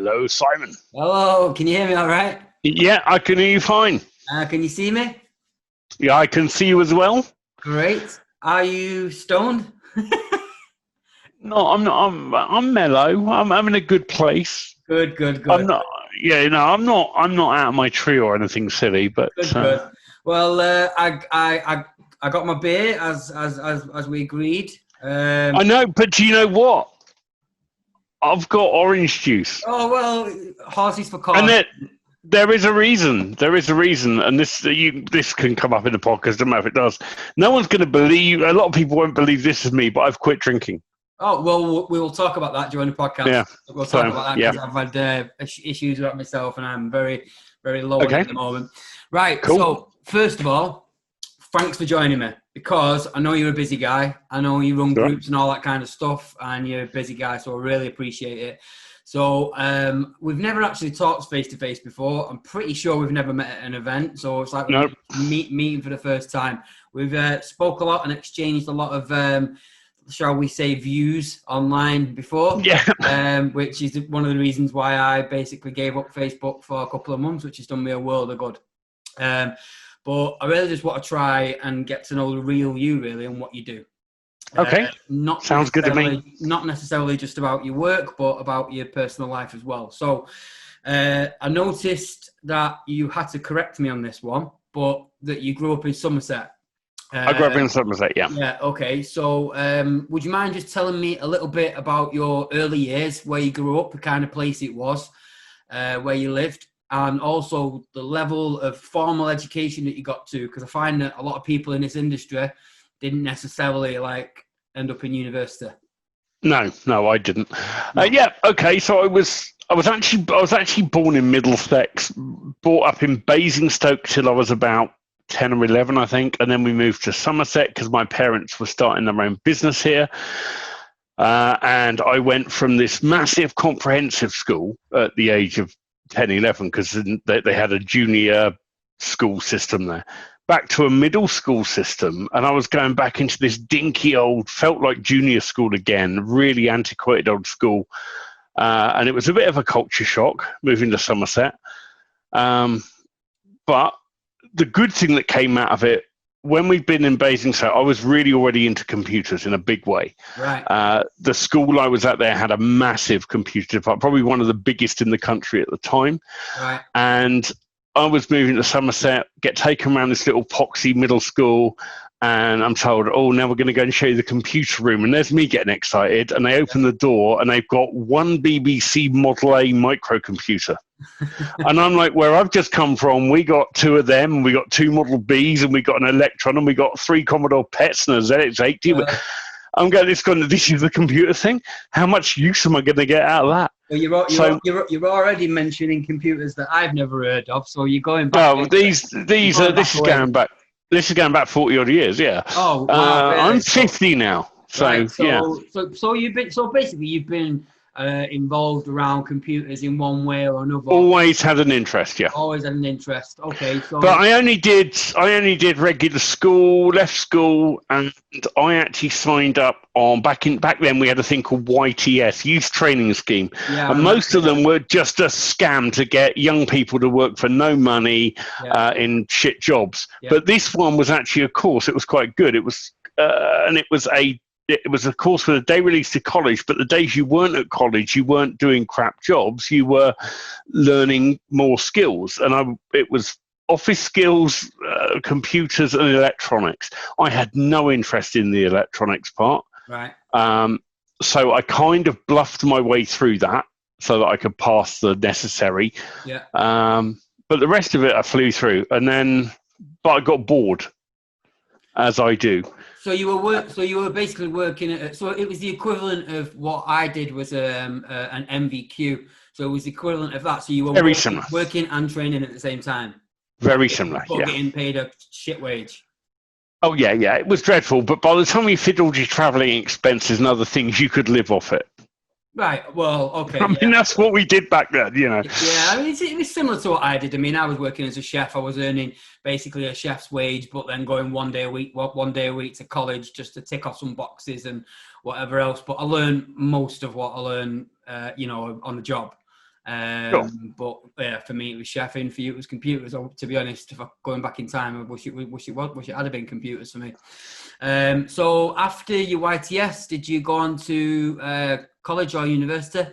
Hello, Simon. Hello, can you hear me all right? Yeah, I can hear you fine. Can you see me? Yeah, I can see you as well. Great. Are you stoned? No, I'm not. I'm mellow. I'm in a good place. Good, good, I'm good. not. Yeah, no, I'm not. I'm not out of my tree or anything silly. But Good, good. Well, I got my beer as we agreed. I know. But do you know what? I've got orange juice, Oh well, horses for and course. there is a reason. There is a reason, and this can come up in the podcast. Doesn't matter if it does. No one's going to believe. A lot of people won't believe this is me, but I've quit drinking. Oh well, we will talk about that during the podcast. Yeah. We'll So talk about that yeah. because I've had issues with myself, and I'm very, very low on it Okay. at the moment. Right. Cool. So first of all, thanks for joining me because I know you're a busy guy. I know you run Sure. groups and all that kind of stuff, and you're a busy guy, so I really appreciate it. So we've never actually talked face to face before. I'm pretty sure we've never met at an event, so it's like Nope. meeting for the first time. We've spoke a lot and exchanged a lot of, shall we say, views online before. Yeah. Which is one of the reasons why I basically gave up Facebook for a couple of months, which has done me a world of good. But I really just want to try and get to know the real you, really, and what you do. Okay. Sounds good to me. Not necessarily just about your work, but about your personal life as well. So I noticed that you had to correct me on this one, but that you grew up in Somerset. I grew up in Somerset, yeah. Yeah, okay. So would you mind just telling me a little bit about your early years, where you grew up, the kind of place it was, where you lived, and also the level of formal education that you got to? Because I find that a lot of people in this industry didn't necessarily end up in university. No, I didn't. No. Yeah, okay. So I was actually born in Middlesex, brought up in Basingstoke till I was about 10 or 11, I think, and then we moved to Somerset because my parents were starting their own business here. And I went from this massive comprehensive school at the age of 10, 11, because they had a junior school system there, back to a middle school system, and I was going back into this dinky old, felt like junior school again, really antiquated old school, and it was a bit of a culture shock moving to Somerset. But the good thing that came out of it, when we've been in Basingstoke, I was really already into computers in a big way. Right. The school I was at there had a massive computer department, probably one of the biggest in the country at the time. Right. And I was moving to Somerset, get taken around this little poxy middle school, and I'm told, oh, now we're going to go and show you the computer room. And there's me getting excited, and they open the door, and they've got one BBC Model A microcomputer. And I'm like, where I've just come from, we got two of them, and we got two Model Bs, and we got an Electron, and we got three Commodore PETs and a ZX80. I'm going, this is the computer thing? How much use am I going to get out of that? Well, you're already mentioning computers that I've never heard of, so you're going back. Oh, this is going back. This is going back 40 odd years, yeah. Oh, wow. Really? I'm 50 now, so right, yeah. So basically you've been involved around computers in one way or another. Always had an interest, yeah. Always had an interest. Okay, so. But I only did regular school, left school, and I actually signed up on back then we had a thing called YTS, Youth Training Scheme, and most of them were just a scam to get young people to work for no money in shit jobs. Yeah. But this one was actually a course. It was quite good. It was a course for the day release to college, but the days you weren't at college, you weren't doing crap jobs. You were learning more skills, and it was office skills, computers, and electronics. I had no interest in the electronics part. Right. So I kind of bluffed my way through that so that I could pass the necessary. Yeah. But the rest of it I flew through, but I got bored, as I do. So you were basically working at. So it was the equivalent of what I did was an MVQ. So it was the equivalent of that. So you were working and training at the same time. Very similar. But getting paid a shit wage. Oh yeah, it was dreadful. But by the time you fit all your travelling expenses and other things, you could live off it. Right. Well, okay. I mean, that's what we did back then, you know. Yeah, I mean, it was similar to what I did. I mean, I was working as a chef. I was earning basically a chef's wage, but then going one day a week to college just to tick off some boxes and whatever else. But I learned most of what I learned, on the job. Sure. But yeah, for me it was chefing. For you it was computers. To be honest, if I'm going back in time, I wish it had been computers for me. So after your YTS, did you go on to college or university?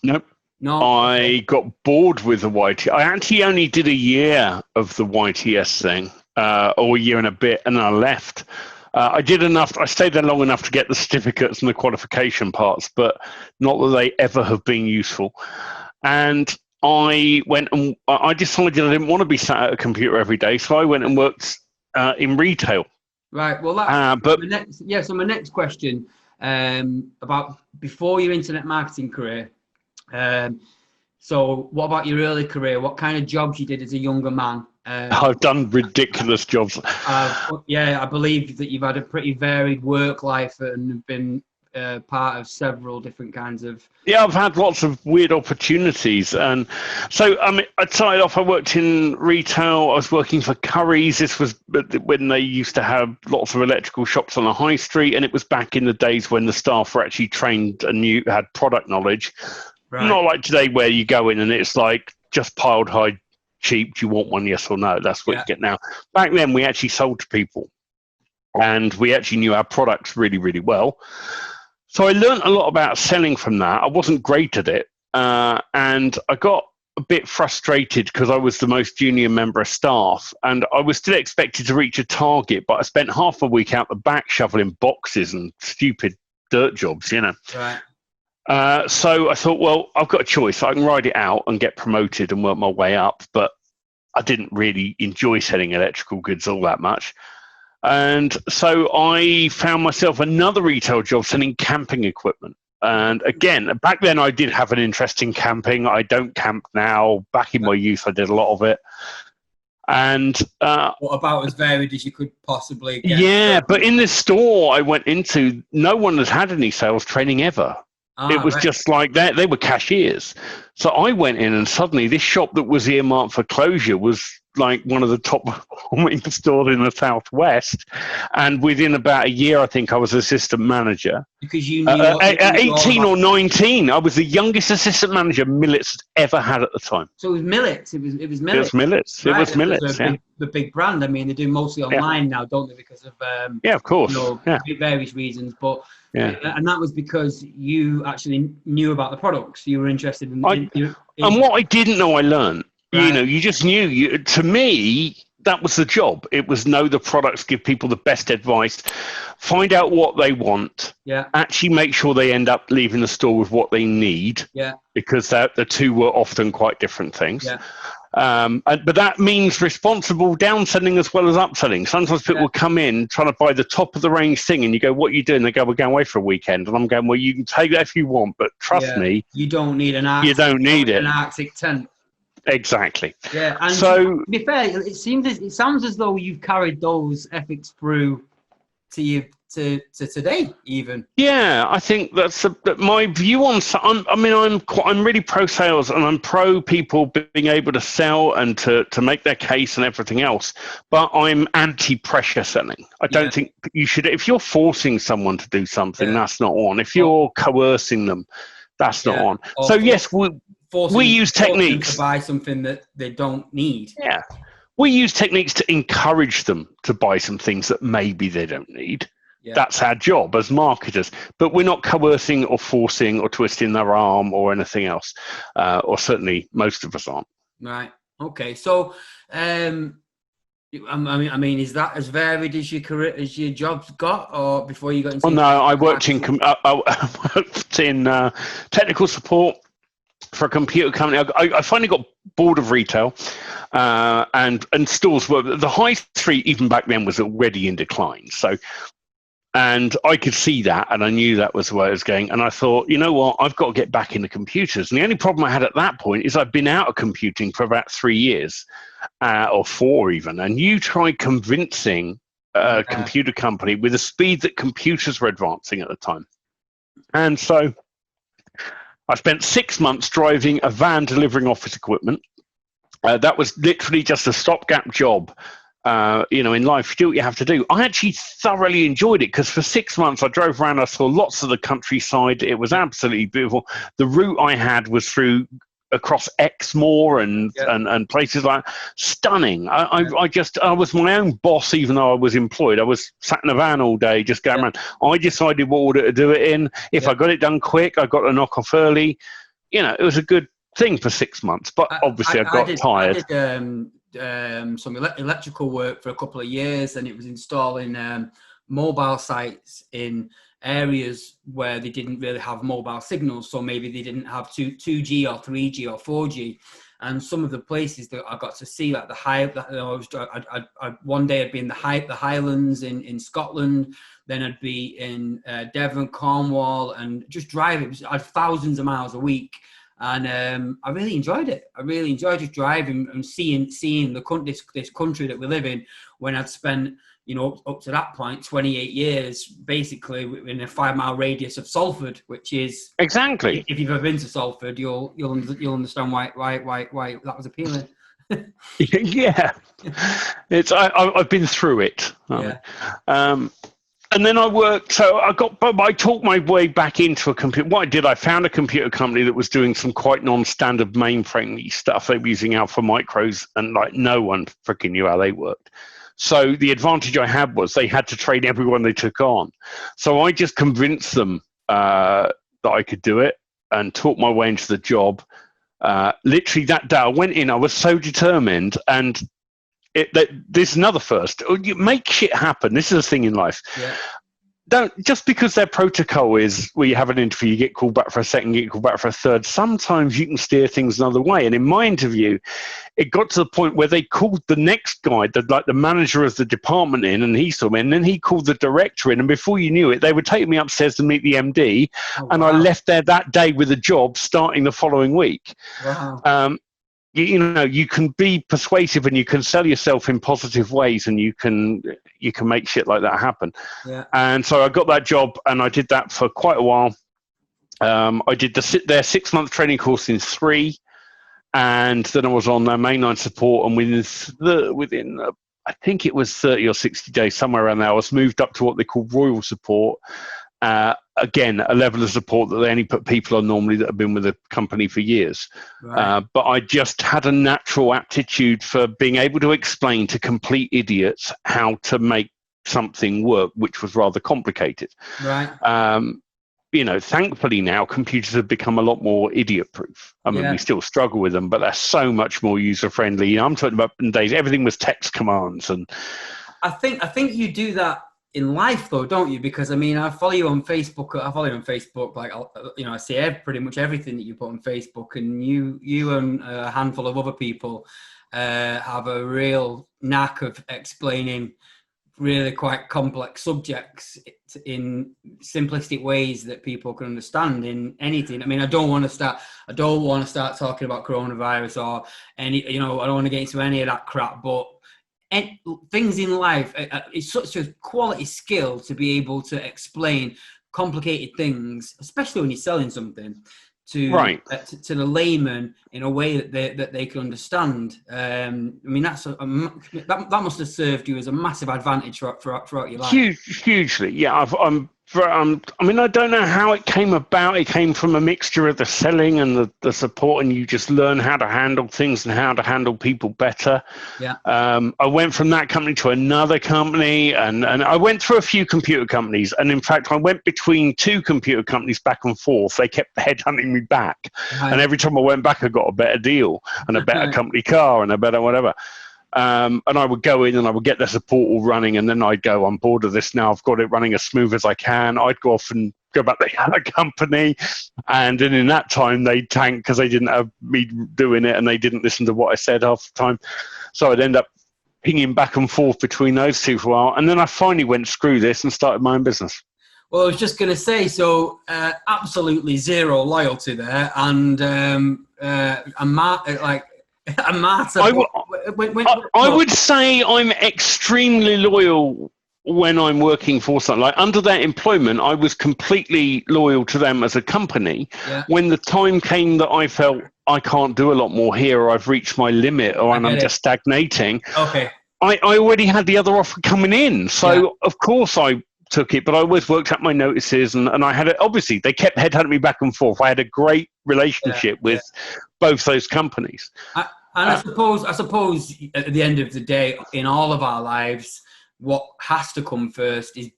Nope. No. I got bored with the YTS. I actually only did a year of the YTS thing, or a year and a bit, and then I left. I did enough. I stayed there long enough to get the certificates and the qualification parts, but not that they ever have been useful. And I went and I decided I didn't want to be sat at a computer every day, so I went and worked in retail. Right. Well, so my next question about before your internet marketing career. So what about your early career? What kind of jobs you did as a younger man? I've done ridiculous jobs. I believe that you've had a pretty varied work life and been part of several different kinds of... Yeah, I've had lots of weird opportunities. And so, I started off, I worked in retail. I was working for Currys. This was when they used to have lots of electrical shops on the high street. And it was back in the days when the staff were actually trained and had product knowledge. Right. Not like today where you go in and it's like just piled high, cheap. Do you want one? Yes or no? That's what you get now. Back then, we actually sold to people. And we actually knew our products really, really well. So I learned a lot about selling from that. I wasn't great at it. And I got a bit frustrated because I was the most junior member of staff. And I was still expected to reach a target, but I spent half a week out the back shoveling boxes and stupid dirt jobs, Right. So I thought, well, I've got a choice. I can ride it out and get promoted and work my way up. But I didn't really enjoy selling electrical goods all that much. And so I found myself another retail job selling camping equipment. And again, back then I did have an interest in camping. I don't camp now. Back in my youth, I did a lot of it. And what about as varied as you could possibly get? Yeah, but in this store I went into, no one has had any sales training ever. It was just like that. They were cashiers. So I went in and suddenly this shop that was earmarked for closure was like one of the top performing stores in the Southwest. And within about a year, I think I was assistant manager. Because you knew at 18 or 19, I was the youngest assistant manager Millets ever had at the time. So it was Millets. It was Millets. It was Millets. Right. It was Millets. The big brand. I mean, they do mostly online now, don't they? Because of of course. Various reasons, but. Yeah. And that was because you actually knew about the products. You were interested in and what I didn't know, I learned. Right. You just knew. To me, that was the job. It was know the products, give people the best advice, find out what they want, actually make sure they end up leaving the store with what they need, because the two were often quite different things. Yeah. But that means responsible downselling as well as upselling. Sometimes people will come in trying to buy the top of the range thing, and you go, "What are you doing?" They go, "We're going away for a weekend." And I'm going, "Well, you can take that if you want, but trust me, you don't need an Arctic tent." Exactly. Yeah, and so to be fair, it sounds as though you've carried those ethics through to today, even. Yeah, I think that's my view on. I'm really pro sales, and I'm pro people being able to sell and to make their case and everything else. But I'm anti pressure selling. I don't think you should. If you're forcing someone to do something, that's not on. If you're coercing them, that's not on. So yes, we use techniques to buy something that they don't need. Yeah, we use techniques to encourage them to buy some things that maybe they don't need. Yeah. That's our job as marketers, but we're not coercing or forcing or twisting their arm or anything else, or certainly most of us aren't. Right. Okay. So, I mean, is that as varied as your career as your jobs got, or before you got into? Oh no, I worked in technical support for a computer company. I finally got bored of retail, and stores were the high street even back then was already in decline. So. And I could see that, and I knew that was the way it was going. And I thought, you know what, I've got to get back into computers. And the only problem I had at that point is I'd been out of computing for about 3 years, or 4 even. And you try convincing a computer company with the speed that computers were advancing at the time. And so I spent 6 months driving a van delivering office equipment. That was literally just a stopgap job. In life, you do what you have to do. I actually thoroughly enjoyed it because for 6 months I drove around. I saw lots of the countryside. It was absolutely beautiful. The route I had was through across Exmoor and places like that. Stunning. I was my own boss, even though I was employed. I was sat in a van all day just going around. I decided what order to do it in. If I got it done quick, I got to knock off early. It was a good thing for 6 months, but obviously I got tired. I did some electrical work for a couple of years, and it was installing mobile sites in areas where they didn't really have mobile signals, so maybe they didn't have 2G or 3G or 4G. And some of the places that I got to see, like one day I'd be in the Highlands in Scotland, then I'd be in Devon, Cornwall, and just driving. I had thousands of miles a week, and I really enjoyed it. I really enjoyed just driving and seeing this country that we live in. When I'd spent, up to that point, 28 years, basically in a 5-mile radius of Salford, which is exactly. If you've ever been to Salford, you'll understand why that was appealing. Yeah, I've been through it. Yeah. And then I worked. So I talked my way back into a computer. What I did, I found a computer company that was doing some quite non-standard mainframe stuff. They were using Alpha Micros, and like no one freaking knew how they worked. So the advantage I had was they had to train everyone they took on. So I just convinced them that I could do it and talked my way into the job. Literally that day I went in, I was so determined, and this is another first. You make shit happen. This is a thing in life. Yeah. Don't, just because their protocol is where you have an interview, you get called back for a second, you get called back for a third. Sometimes you can steer things another way. And in my interview, it got to the point where they called the next guy, the manager of the department in, and he saw me, and then he called the director in, and before you knew it, they were taking me upstairs to meet the MD, and I left there that day with a job starting the following week. Wow. You can be persuasive and you can sell yourself in positive ways, and you can make shit like that happen. Yeah. And so I got that job, and I did that for quite a while. I did their 6-month training course in 3, and then I was on their mainline support, and within I think it was 30 or 60 days, somewhere around there, I was moved up to what they call royal support. Again, a level of support that they only put people on normally that have been with the company for years. Right. But I just had a natural aptitude for being able to explain to complete idiots how to make something work, which was rather complicated. Right. Thankfully now computers have become a lot more idiot-proof. I mean, we still struggle with them, but they're so much more user-friendly. I'm talking about in the days, everything was text commands. And I think you do that in life though, don't you? Because I mean, I follow you on Facebook. Like, I see pretty much everything that you put on Facebook, and you and a handful of other people have a real knack of explaining really quite complex subjects in simplistic ways that people can understand in anything. I mean, I don't want to start talking about coronavirus or any, I don't want to get into any of that crap, but things in life, it's such a quality skill to be able to explain complicated things, especially when you're selling something to the layman in a way that they can understand. I mean, that must have served you as a massive advantage throughout your life. Hugely, yeah. I don't know how it came about. It came from a mixture of the selling and the support, and you just learn how to handle things and how to handle people better. Yeah. I went from that company to another company, and I went through a few computer companies, and in fact, I went between 2 computer companies back and forth. They kept headhunting me back, and every time I went back, I got a better deal and a better company car and a better whatever. And I would go in and I would get the support all running, and then I'd go, I'm bored of this now. I've got it running as smooth as I can. I'd go off and go back to the other company, and then in that time they tanked because they didn't have me doing it and they didn't listen to what I said half the time. So I'd end up pinging back and forth between those 2 for a while, and then I finally went, screw this, and started my own business. Well, I was just going to say, so absolutely zero loyalty there, and a martyr. I would say I'm extremely loyal when I'm working for something. Like under that employment, I was completely loyal to them as a company. Yeah. When the time came that I felt I can't do a lot more here, or I've reached my limit, or I'm just stagnating. Okay. I already had the other offer coming in, so of course I took it, but I always worked out my notices, and I had it. Obviously, they kept headhunting me back and forth. I had a great relationship with both those companies. I suppose at the end of the day, in all of our lives, what has to come first is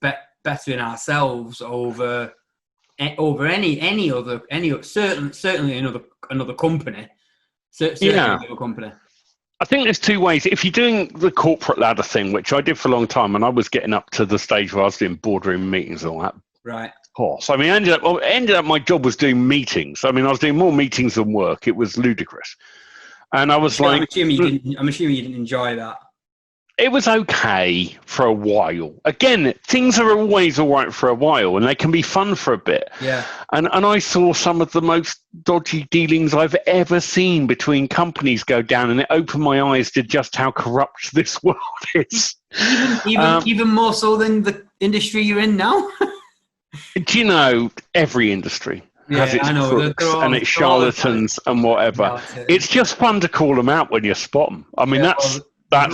bettering ourselves over any other certainly another company. Certainly another company. I think there's two ways. If you're doing the corporate ladder thing, which I did for a long time, and I was getting up to the stage where I was doing boardroom meetings and all that. Right. Course. I mean, ended up my job was doing meetings. I mean, I was doing more meetings than work. It was ludicrous. And I was I'm assuming you didn't enjoy that. It was okay for a while. Again, things are always all right for a while, and they can be fun for a bit. Yeah. And I saw some of the most dodgy dealings I've ever seen between companies go down, and it opened my eyes to just how corrupt this world is. Even more so than the industry you're in now. Do you know, every industry has its crooks and its charlatans and whatever. It's just fun to call them out when you spot them. I mean, that's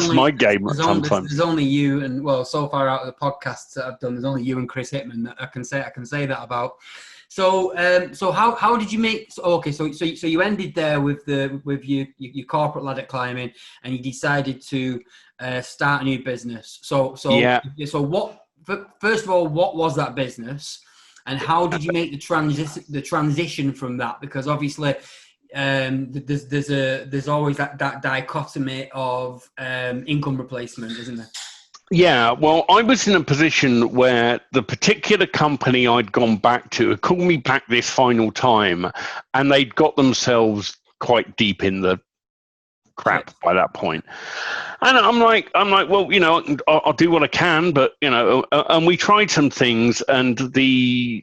my game sometimes. There's only you and, well, so far out of the podcasts that I've done, there's only you and Chris Hitman that I can say that about. So how did you make? So you ended there with your corporate ladder climbing, and you decided to start a new business. So what? First of all, what was that business, and how did you make the transition from that? Because obviously, there's always that dichotomy of income replacement, isn't there? Yeah, well, I was in a position where the particular company I'd gone back to had called me back this final time, and they'd got themselves quite deep in the crap by that point. And I'm like, well, you know, I'll do what I can, but you know, and we tried some things, and the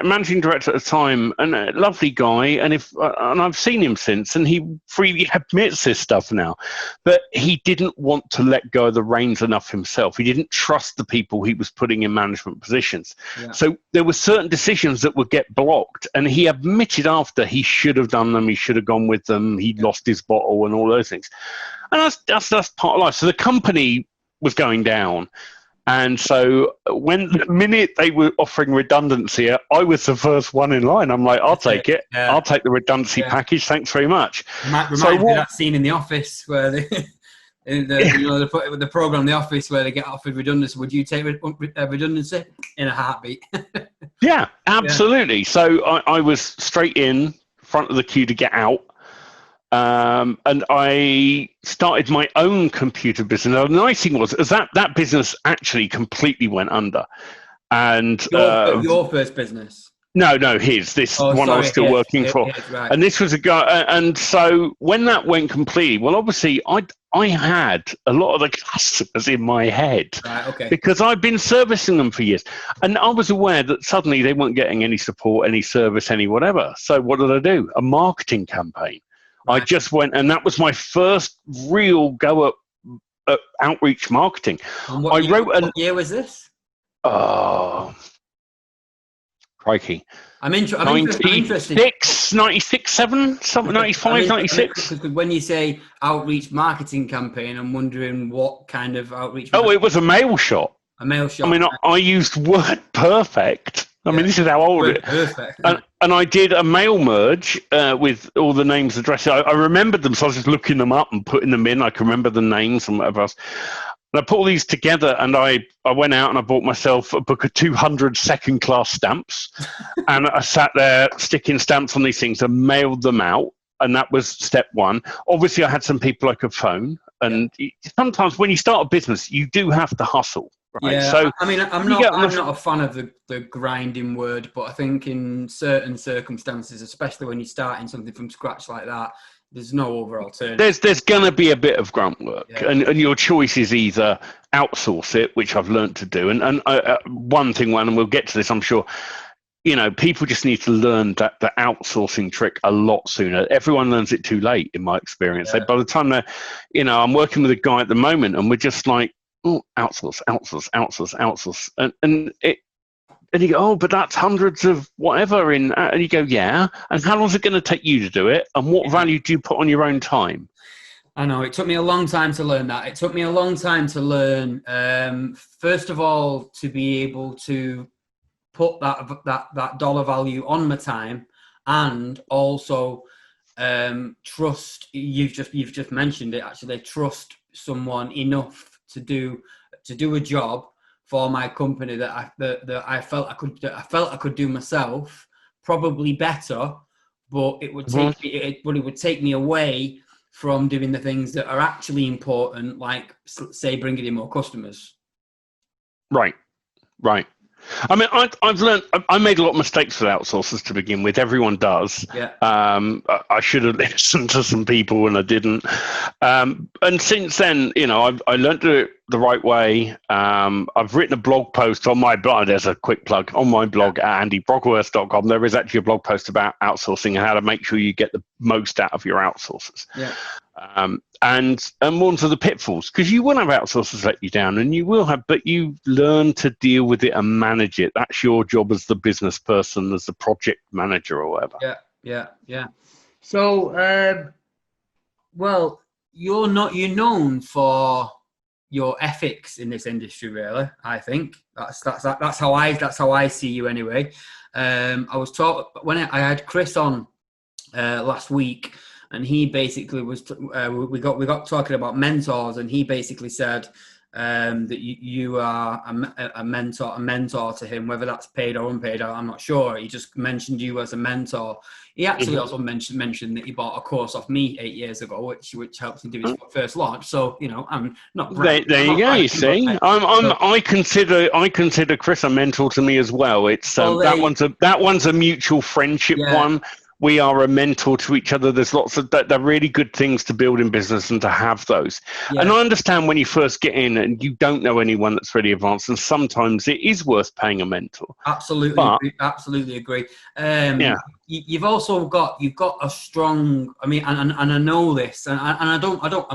managing director at the time, and a lovely guy, and I've seen him since, and he freely admits this stuff now, but he didn't want to let go of the reins enough himself. He didn't trust the people he was putting in management positions. Yeah. So there were certain decisions that would get blocked, and he admitted after he should have done them, he should have gone with them, he'd lost his bottle and all those things. And that's part of life. So the company was going down. And so the minute they were offering redundancy, I was the first one in line. I'm like, I'll take it. Yeah. I'll take the redundancy package. Thanks very much. Reminds me of that scene in The Office where the program The Office where they get offered redundancy. Would you take redundancy? In a heartbeat. Yeah, absolutely. Yeah. So I was straight in front of the queue to get out. And I started my own computer business. Now, the nice thing was that business actually completely went under. And your first business? No, his. I was still working for. Right. And this was a guy. And so when that went completely, well, obviously I had a lot of the customers in my head, right, okay, because I'd been servicing them for years. And I was aware that suddenly they weren't getting any support, any service, any whatever. So what did I do? A marketing campaign. Right. I just went, and that was my first real go at outreach marketing. What year was this? Oh, crikey. I'm interested. 96, 7, something, 95, 96. When you say outreach marketing campaign, I'm wondering what kind of outreach. Oh, it was a mail shot. A mail shot. I mean, I used WordPerfect. I mean, this is how old it is. And I did a mail merge with all the names, addresses. I remembered them, so I was just looking them up and putting them in. I can remember the names and whatever else. And I put all these together, and I went out and I bought myself a book of 200 second-class stamps. And I sat there sticking stamps on these things and mailed them out. And that was step one. Obviously, I had some people I could phone. And sometimes when you start a business, you do have to hustle. Right? Yeah, so I mean, I'm not a fan of the grinding word, but I think in certain circumstances, especially when you're starting something from scratch like that, there's no other alternative. There's going to be a bit of grunt work, and your choice is either outsource it, which I've learned to do, and one thing, and we'll get to this, I'm sure. You know, people just need to learn the outsourcing trick a lot sooner. Everyone learns it too late, in my experience. Yeah. By the time I'm working with a guy at the moment, and we're just like, oh, outsource. And you go, oh, but that's hundreds of whatever in, and you go, yeah. And how long is it going to take you to do it? And what value do you put on your own time? I know, it took me a long time to learn that. It took me a long time to learn, first of all, to be able to put that dollar value on my time, and also trust. You've just mentioned it. Actually, trust someone enough to do a job for my company that I felt I could do myself, probably better, but it would take me away from doing the things that are actually important, like say bringing in more customers. Right. I mean, I've learned. I made a lot of mistakes with outsourcers to begin with. Everyone does. Yeah. I should have listened to some people and I didn't. And since then, I learned to do it the right way. I've written a blog post on my blog. There's a quick plug on my blog at andiebrocklehurst.com. There is actually a blog post about outsourcing and how to make sure you get the most out of your outsourcers. Yeah. And warn to the pitfalls, because you will have outsourcers let you down, and you will have, but you learn to deal with it and manage it. That's your job as the business person, as the project manager or whatever. Yeah. So, well, you're known for your ethics in this industry, really. I think that's how I see you anyway. I was taught when I had Chris on last week. And he basically was. We got talking about mentors, and he basically said that you are a mentor to him, whether that's paid or unpaid. I'm not sure. He just mentioned you as a mentor. He actually also mentioned that he bought a course off me 8 years ago, which helped him do his first launch. So I'm not. There you go. You see, I consider Chris a mentor to me as well. It's that one's a mutual friendship one. We are a mentor to each other. There's lots of that. They're really good things to build in business and to have those. Yeah. And I understand when you first get in and you don't know anyone that's really advanced, and sometimes it is worth paying a mentor. Absolutely agree. You've got a strong. I mean, and I know this, and I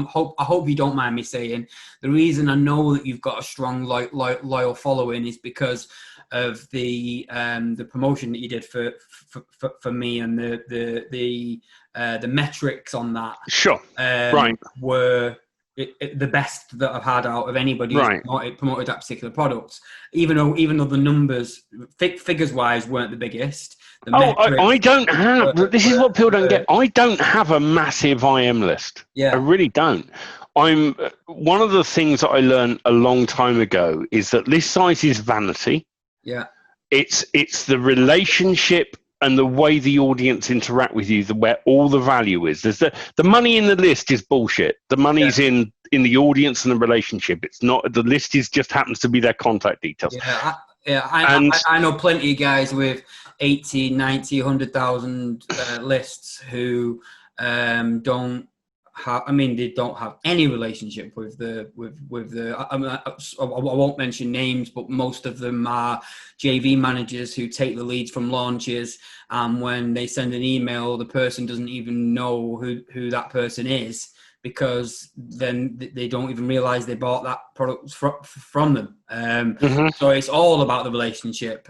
hope you don't mind me saying the reason I know that you've got a strong loyal following is because of the promotion that you did for me, and the metrics on that were the best that I've had out of anybody who's promoted that particular product. Even though the numbers figures wise weren't the biggest. I don't have. This is what people don't get. I don't have a massive IM list. Yeah, I really don't. One of the things that I learned a long time ago is that list size is vanity. Yeah, it's the relationship and the way the audience interact with you, where all the value is. There's the money in the list is bullshit. The money's in the audience and the relationship. It's not, the list is just happens to be their contact details. I know plenty of guys with 80, 90, 100,000 lists who don't have, they don't have any relationship with the. I won't mention names, but most of them are JV managers who take the leads from launches. And when they send an email, the person doesn't even know who that person is, because then they don't even realize they bought that product from them. So it's all about the relationship.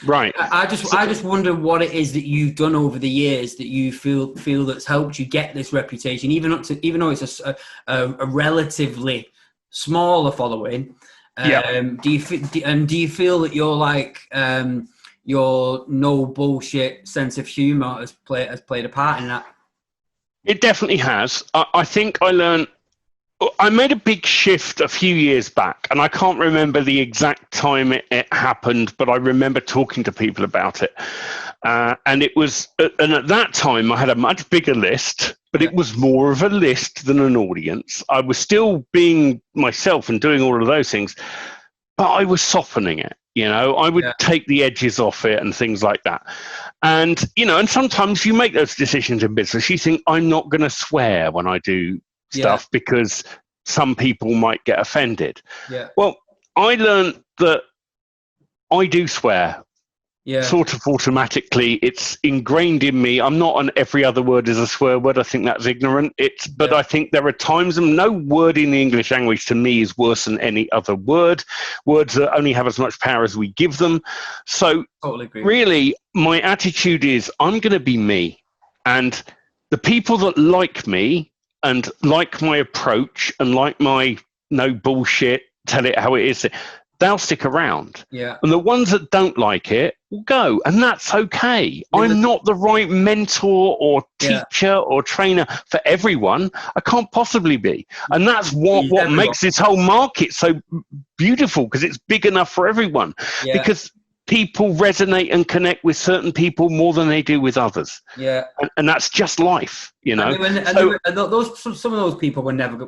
Right. I just wonder what it is that you've done over the years that you feel that's helped you get this reputation, even though it's a relatively smaller following. Do you feel that you're like your no bullshit sense of humor has played a part in that? It definitely has. I think I made a big shift a few years back, and I can't remember the exact time it happened, but I remember talking to people about it. And it was, and at that time I had a much bigger list, but it was more of a list than an audience. I was still being myself and doing all of those things, but I was softening it. I would take the edges off it and things like that. And, and sometimes you make those decisions in business. You think, I'm not going to swear when I do stuff because some people might get offended. Yeah. Well, I learned that I do swear. Sort of automatically. It's ingrained in me. I'm not an every other word is a swear word. I think that's ignorant. But I think there are times, and no word in the English language to me is worse than any other word. Words that only have as much power as we give them. So totally agree. Really, my attitude is I'm going to be me. And the people that like me and like my approach and like my no bullshit, tell it how it is, they'll stick around. Yeah. And the ones that don't like it will go. And that's okay. I'm not the right mentor or teacher or trainer for everyone. I can't possibly be. And that's what makes this whole market so beautiful, because it's big enough for everyone. Yeah. Because people resonate and connect with certain people more than they do with others. Yeah. And that's just life, you know. Some of those people were never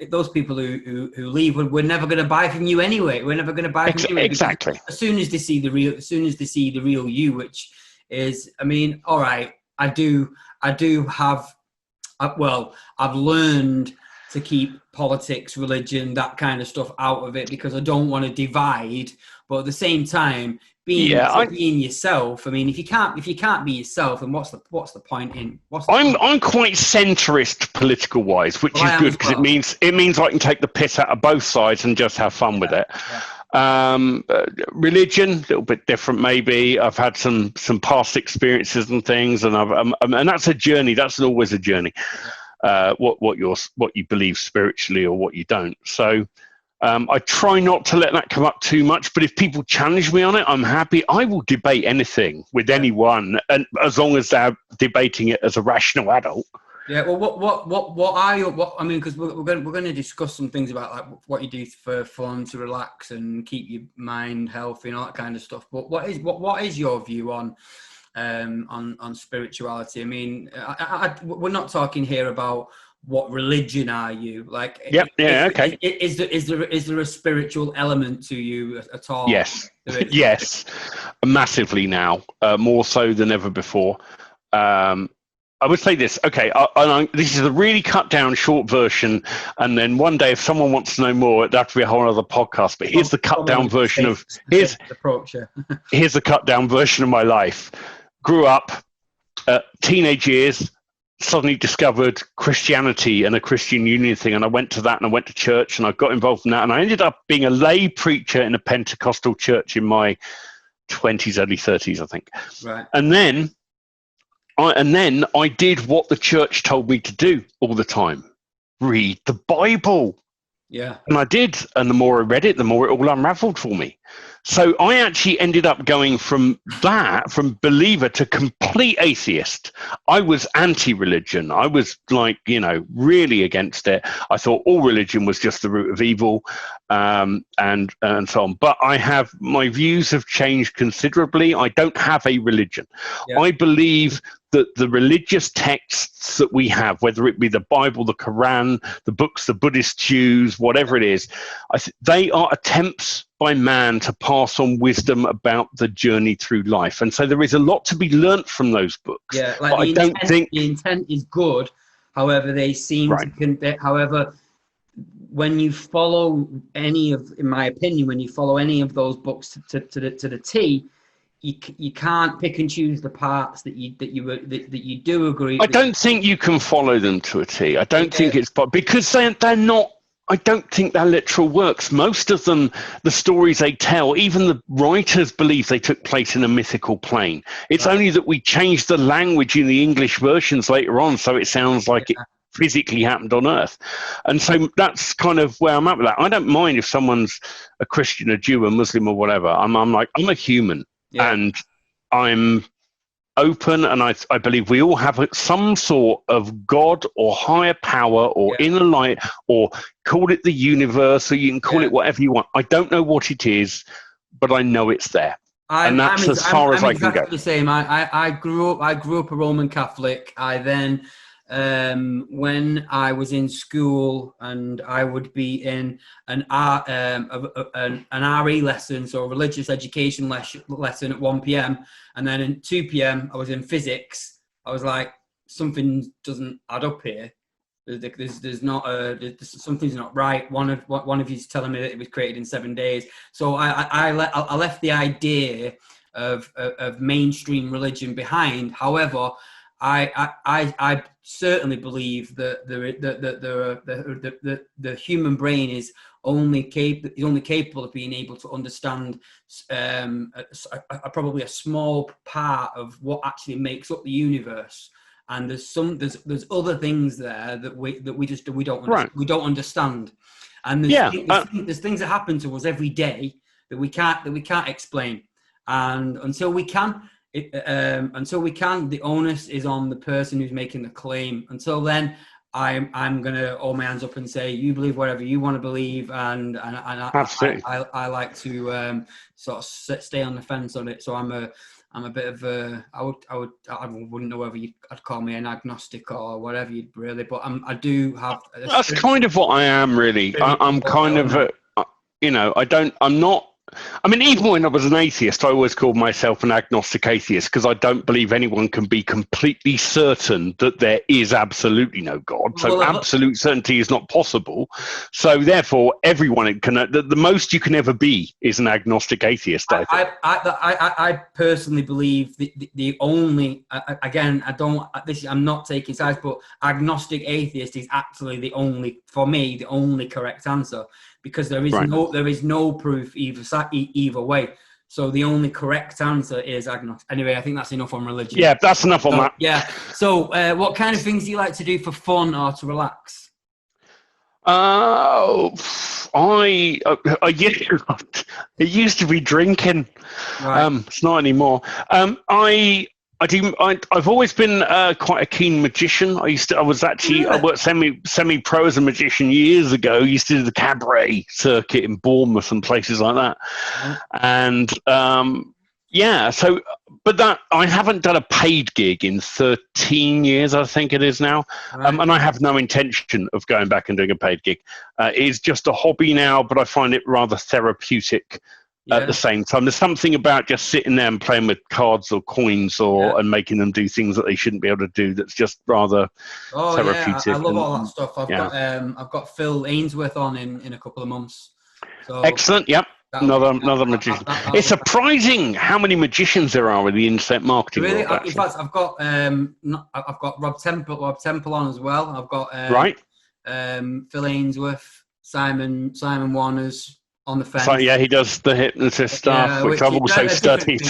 those people who leave were never going to buy from you anyway. We're never going to buy from you. Exactly. As soon as they see the real you, which is, I mean, all right, I do have, well, I've learned to keep politics, religion, that kind of stuff out of it, because I don't want to divide. But at the same time, being yourself. I mean, if you can't be yourself, then what's the point in? I'm quite centrist political wise, which is good, because it means I can take the piss out of both sides and just have fun with it. Yeah. Religion, a little bit different maybe. I've had some past experiences and things, and and that's a journey. That's always a journey. What you believe spiritually or what you don't. So. I try not to let that come up too much, but if people challenge me on it, I'm happy. I will debate anything with anyone, and as long as they're debating it as a rational adult. Yeah. Well, what are you? I mean, because we're going to discuss some things about like what you do for fun, to relax and keep your mind healthy and all that kind of stuff. But what is your view on spirituality? I mean, we're not talking here about what religion are you like. Okay. Is there a spiritual element to you at all? Yes. Yes, massively now, more so than ever before. I would say this. Okay, this is a really cut down short version, and then one day if someone wants to know more, it'd have to be a whole other podcast. But here's the cut down version of here's the cut down version of my life. Grew up, teenage years. Suddenly discovered Christianity and a Christian Union thing, and I went to that, and I went to church, and I got involved in that, and I ended up being a lay preacher in a Pentecostal church in my 20s, early 30s, I think. Right. And then I did what the church told me to do all the time: read the Bible. Yeah. And I did, and the more I read it, the more it all unraveled for me. So I actually ended up going from believer to complete atheist. I was anti-religion. I was like, really against it. I thought all religion was just the root of evil, and so on. But my views have changed considerably. I don't have a religion. Yeah. I believe that the religious texts that we have, whether it be the Bible, the Quran, the books the Buddhists choose, whatever it is, they are attempts by man to pass on wisdom about the journey through life. And so there is a lot to be learnt from those books. Yeah, like the intent is good. However, they seem to however, when you follow in my opinion, when you follow any of those books to the T, you can't pick and choose the parts that you do agree. I don't think you can follow them to a T. I don't think it's because they're not. I don't think they're literal works. Most of them, the stories they tell, even the writers believe they took place in a mythical plane. It's only that we changed the language in the English versions later on, so it sounds like it physically happened on Earth. And so that's kind of where I'm at with that. I don't mind if someone's a Christian, a Jew, a Muslim, or whatever. I'm a human, and I'm open, and I believe we all have some sort of God or higher power or inner light, or call it the universe, or you can call it whatever you want. I don't know what it is, but I know it's there. And that's as far as I can go. The same. I grew up a Roman Catholic. I then, when I was in school, and I would be in an RE lesson, so a religious education lesson at 1 p.m. And then at 2 p.m. I was in physics. I was like, something doesn't add up here. There's not something's not right. One of you's telling me that it was created in 7 days. So I left the idea of mainstream religion behind. However, I certainly believe that the human brain is only capable of being able to understand probably a small part of what actually makes up the universe. And there's other things there that we don't understand. And there's things that happen to us every day that we can't explain. And until we can, the onus is on the person who's making the claim. Until then, I'm gonna hold my hands up and say, you believe whatever you want to believe, and I like to sort of stay on the fence on it. So I'm a bit of a, I wouldn't know whether I'd call me an agnostic or whatever you'd really, but I do have. That's kind of what I am, really. I'm kind of I'm not. I mean, even when I was an atheist, I always called myself an agnostic atheist because I don't believe anyone can be completely certain that there is absolutely no God. So absolute certainty is not possible. So therefore, everyone can. The most you can ever be is an agnostic atheist. I personally believe the only again, I'm not taking sides, but agnostic atheist is actually the only correct answer. Because there is no proof either way. So the only correct answer is agnostic. Anyway, I think that's enough on religion. Yeah, that's enough on that. Yeah. So what kind of things do you like to do for fun or to relax? It used to be drinking. Right. It's not anymore. I've always been quite a keen magician. I worked semi-pro as a magician years ago. I used to do the cabaret circuit in Bournemouth and places like that. And but I haven't done a paid gig in 13 years, I think it is now. Right. And I have no intention of going back and doing a paid gig. It's just a hobby now, but I find it rather therapeutic. At the same time, there's something about just sitting there and playing with cards or coins and making them do things that they shouldn't be able to do. That's just rather therapeutic. Yeah, I love all that stuff. I've got Phil Ainsworth on in a couple of months. So excellent. Yep. Another magician. It's surprising how many magicians there are in the internet marketing really world. In fact, I've got Rob Temple on as well. I've got Phil Ainsworth, Simon Warner's on the fence. So yeah, he does the hypnotist stuff, which I've also studied.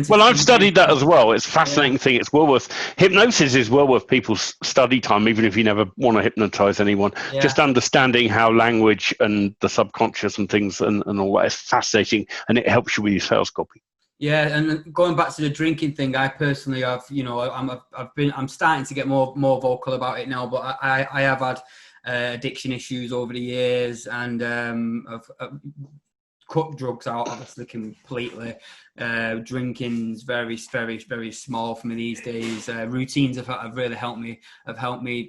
Well, I've studied that as well. It's a fascinating thing. It's well worth. Hypnosis is well worth people's study time, even if you never want to hypnotize anyone. Yeah. Just understanding how language and the subconscious and things and all that is fascinating, and it helps you with your sales copy. Yeah, and going back to the drinking thing, I personally have, I'm starting to get more vocal about it now, but I have had addiction issues over the years, and I've cut drugs out obviously completely. Drinking's very, very, very small for me these days. Routines have really helped me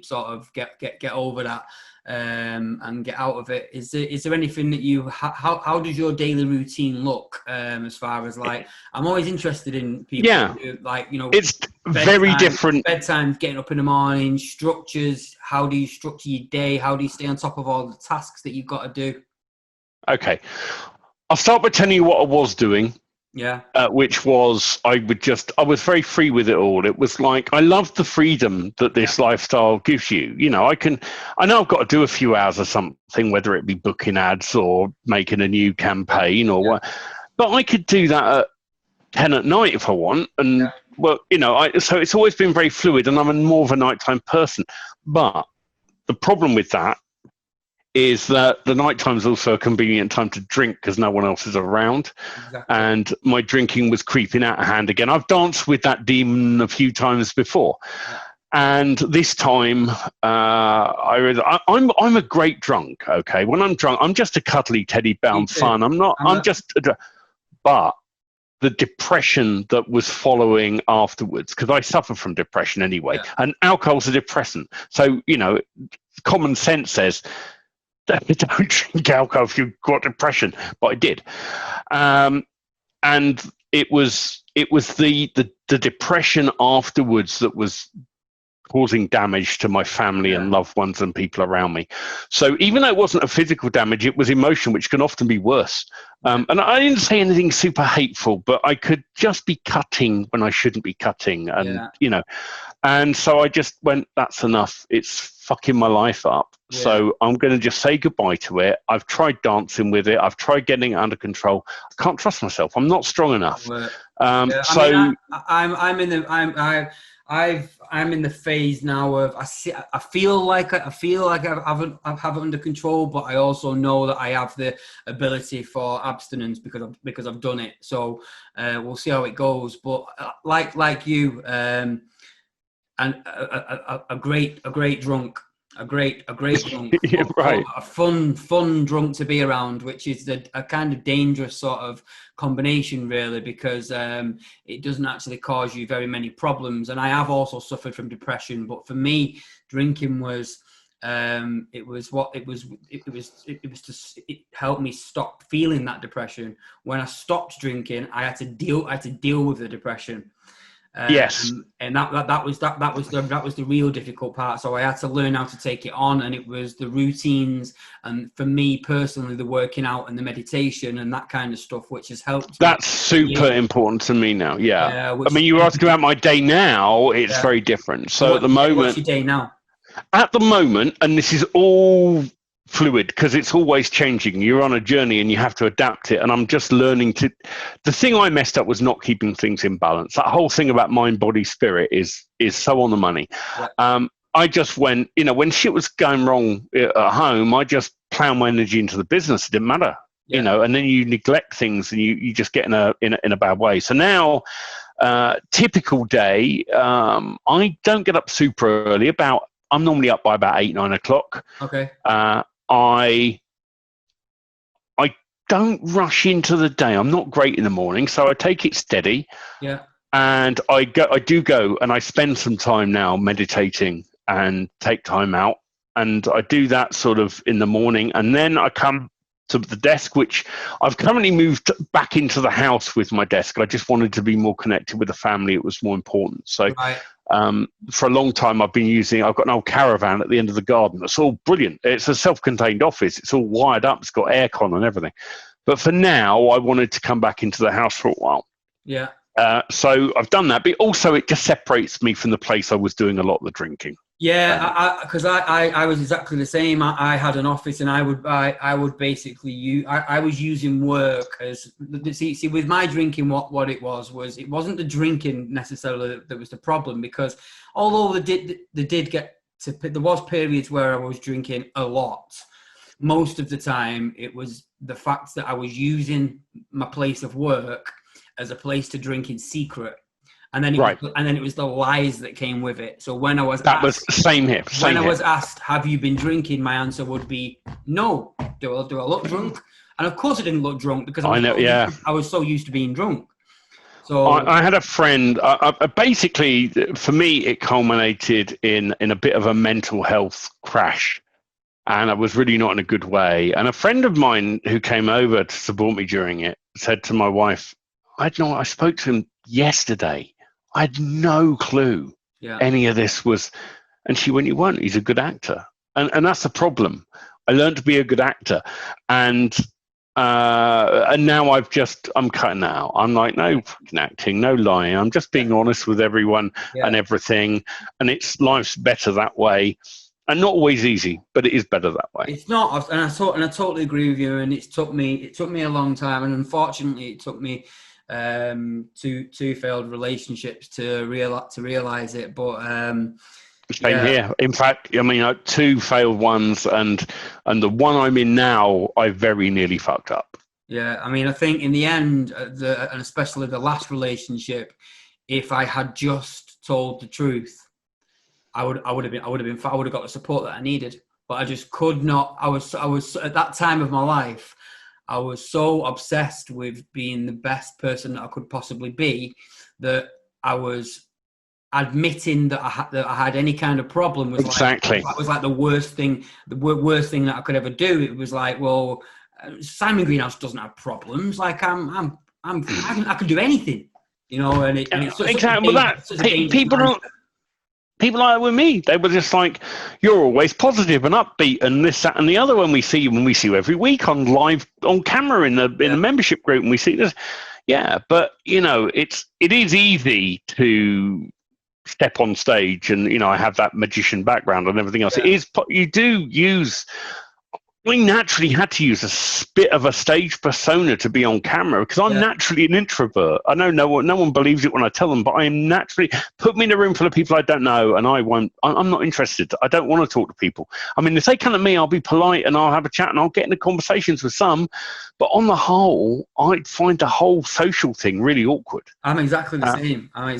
sort of get over that and get out of it. Is there anything that how does your daily routine look as far as like, I'm always interested in people who, like, it's very different. Bedtime, getting up in the morning, structures. How do you structure your day? How do you stay on top of all the tasks that you've got to do? Okay, I'll start by telling you what I was doing. Yeah. Which was, I was very free with it all. It was like, I loved the freedom that this lifestyle gives you. I know I've got to do a few hours of something, whether it be booking ads or making a new campaign or what, but I could do that at 10 at night if I want. And so it's always been very fluid, and I'm more of a nighttime person. But the problem with that is that the night time is also a convenient time to drink because no one else is around. Exactly. And my drinking was creeping out of hand again. I've danced with that demon a few times before. Yeah. And this time, I'm a great drunk, okay? When I'm drunk, I'm just a cuddly teddy bear. I'm fun. But the depression that was following afterwards, because I suffer from depression anyway, and alcohol's a depressant. So, common sense says, don't drink alcohol if you've got depression, but I did, and it was the depression afterwards that was causing damage to my family and loved ones and people around me. So even though it wasn't a physical damage, it was emotion, which can often be worse. And I didn't say anything super hateful, but I could just be cutting when I shouldn't be cutting, and and so I just went, that's enough. It's fucking my life up. Yeah. So I'm going to just say goodbye to it. I've tried dancing with it. I've tried getting it under control. I can't trust myself. I'm not strong enough. I'm in the phase now of I feel like I have it under control, but I also know that I have the ability for abstinence because I've done it. So we'll see how it goes. But like you, and a great drunk. A great drunk, Yeah, right. a fun drunk to be around, which is a kind of dangerous sort of combination, really, because it doesn't actually cause you very many problems. And I have also suffered from depression, but for me, drinking was it helped me stop feeling that depression. When I stopped drinking, I had to deal with the depression. Yes. And that was the real difficult part. So I had to learn how to take it on, and it was the routines, and for me personally, the working out and the meditation and that kind of stuff, which has helped. That's super important to me now. Yeah. I mean, you were is, asking about my day now. It's very different. So at the moment, what's your day now? At the moment, and this is all fluid because it's always changing. You're on a journey and you have to adapt it. And I'm just learning to. The thing I messed up was not keeping things in balance. That whole thing about mind, body, spirit is so on the money. Yeah. I just went, when shit was going wrong at home, I just plowed my energy into the business. It didn't matter, and then you neglect things and you just get in a bad way. So now, typical day, I don't get up super early. I'm normally up by about 8, 9 o'clock. Okay. I don't rush into the day. I'm not great in the morning, so I take it steady. Yeah. And I do go and I spend some time now meditating and take time out. And I do that sort of in the morning. And then I come to the desk, which I've currently moved back into the house with my desk. I just wanted to be more connected with the family. It was more important. So for a long time, I've got an old caravan at the end of the garden. It's all brilliant. It's a self-contained office. It's all wired up. It's got aircon and everything. But for now, I wanted to come back into the house for a while. Yeah. So I've done that, but also it just separates me from the place I was doing a lot of the drinking. Yeah, because I was exactly the same. I had an office, and I would basically I was using work as see with my drinking. What it was it wasn't the drinking necessarily that was the problem, because although there was periods where I was drinking a lot, most of the time it was the fact that I was using my place of work as a place to drink in secret. And then it was the lies that came with it. So when I was same here. I was asked, "Have you been drinking?" my answer would be no. Do I look drunk? And of course, I didn't look drunk because I was so used to being drunk. So I had a friend. Basically, for me, it culminated in a bit of a mental health crash, and I was really not in a good way. And a friend of mine who came over to support me during it said to my wife, I spoke to him yesterday. I had no clue any of this was. And she went, "You won't. He's a good actor." And that's the problem. I learned to be a good actor. And now I'm cutting out. I'm like, no fucking acting, no lying. I'm just being honest with everyone and everything. And life's better that way. And not always easy, but it is better that way. It's not, and I totally agree with you. And it took me a long time, and unfortunately, it took me two failed relationships to realize it. But same here. In fact, I mean, 2 failed ones, and the one I'm in now, I very nearly fucked up. Yeah, I mean, I think in the end, and especially the last relationship, if I had just told the truth, I would have got the support that I needed. But I just could not. I was at that time of my life, I was so obsessed with being the best person that I could possibly be that I was admitting that I had any kind of problem was like the worst thing that I could ever do. It was like, well, Simon Greenhouse doesn't have problems. Like I can do anything, and it's exactly. People like that with me. They were just like, "You're always positive and upbeat, and this, that, and the other." When we see you every week on camera in the membership group, and we see this, But it is easy to step on stage, and I have that magician background and everything else. It is, you do use, I naturally had to use bit of a stage persona to be on camera because I'm naturally an introvert. I know no one believes it when I tell them, but I am naturally, put me in a room full of people I don't know and I'm not interested. I don't want to talk to people. I mean, if they come to me, I'll be polite and I'll have a chat and I'll get into conversations with some, but on the whole, I'd find the whole social thing really awkward. I'm exactly the same. I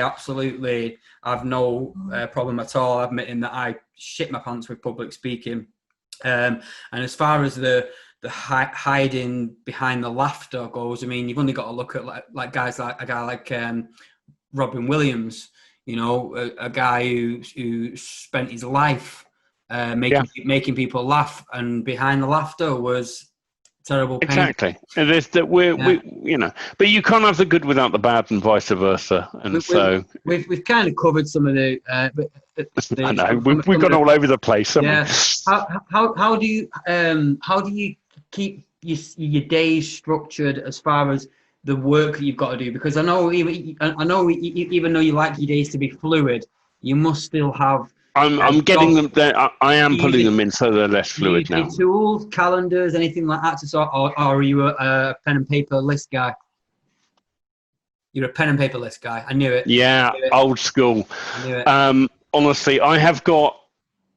absolutely have no problem at all admitting that I shit my pants with public speaking. And as far as the hiding behind the laughter goes, I mean, you've only got to look at like guys like a guy like Robin Williams, you know, a guy who spent his life making people laugh, and behind the laughter was terrible pain. Exactly. And we you know, but you can't have the good without the bad, and vice versa. And we've kind of covered some of the. I know we've gone all over the place. Yeah. How do you keep your days structured as far as the work that you've got to do? Because I know even though you like your days to be fluid, you must still have. I'm getting them there. I am pulling them in so they're less fluid now. Tools, calendars, anything like that to sort, or are you a pen and paper list guy? You're a pen and paper list guy. I knew it. Yeah, old school. I knew it. Honestly, I have got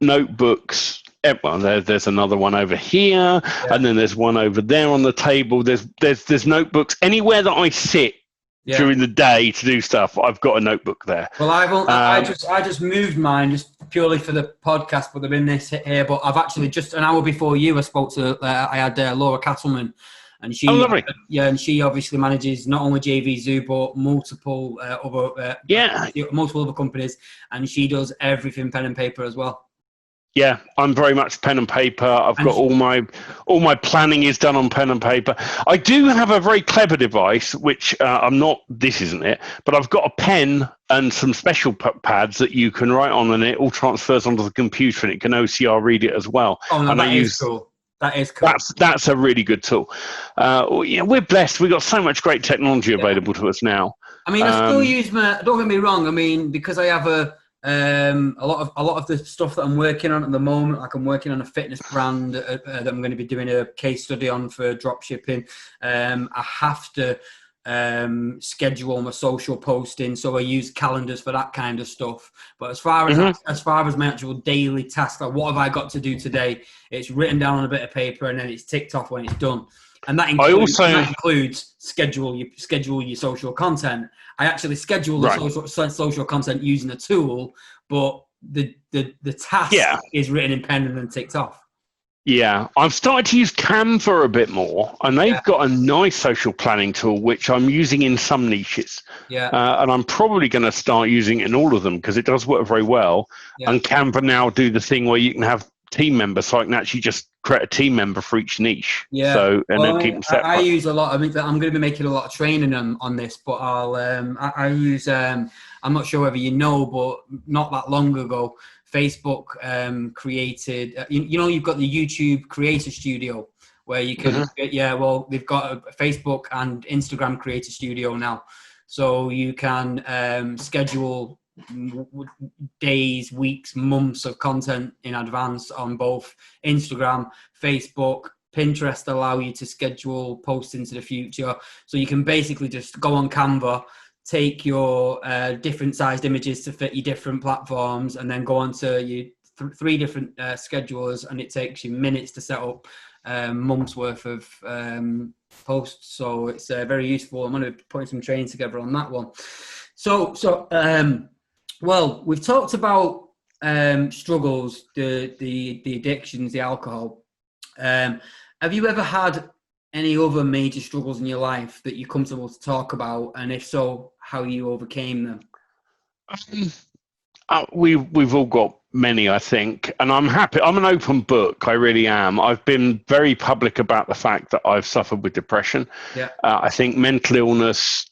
notebooks. Well, there's another one over here, and then there's one over there on the table. There's notebooks anywhere that I sit. Yeah. During the day to do stuff, I've got a notebook there. Well, I just moved mine just purely for the podcast, but they're in this here. But I've actually just an hour before you, I spoke to I had Laura Castleman, and she and she obviously manages not only JV Zoo but multiple multiple other companies, and she does everything pen and paper as well. Yeah, I'm very much pen and paper. I've got all my planning is done on pen and paper. I do have a very clever device, which this isn't it, but I've got a pen and some special pads that you can write on, and it all transfers onto the computer, and it can OCR read it as well. Oh, no, that is cool. That is cool. That's a really good tool. We're blessed. We've got so much great technology available to us now. I mean, I still use don't get me wrong. I mean, because I have a lot of the stuff that I'm working on at the moment, like I'm working on a fitness brand that I'm going to be doing a case study on for drop shipping. I have to schedule my social posting, so I use calendars for that kind of stuff. But as far as my actual daily task, like what have I got to do today, it's written down on a bit of paper and then it's ticked off when it's done. And that includes schedule your social content. I actually schedule the social content using a tool, but the task is written in pen and then ticked off. Yeah, I've started to use Canva a bit more, and they've got a nice social planning tool which I'm using in some niches. Yeah, and I'm probably going to start using it in all of them because it does work very well. Yeah. And Canva now do the thing where you can have team members, so I can actually just create a team member for each niche. Yeah. So then keep them separate. I use a lot. I mean, I'm going to be making a lot of training on this, but I use. I'm not sure whether you know, but not that long ago, Facebook created. You've got the YouTube Creator Studio where you can. Well, they've got a Facebook and Instagram Creator Studio now, so you can schedule days, weeks, months of content in advance on both Instagram, Facebook, Pinterest allow you to schedule posts into the future. So you can basically just go on Canva, take your different sized images to fit your different platforms, and then go onto your three different schedulers, and it takes you minutes to set up months worth of posts. So it's very useful. I'm going to be putting some training together on that one. Well, we've talked about struggles, the addictions, the alcohol. Have you ever had any other major struggles in your life that you're comfortable to talk about? And if so, how you overcame them? We've all got many, I think, and I'm happy. I'm an open book. I really am. I've been very public about the fact that I've suffered with depression. Yeah. I think mental illness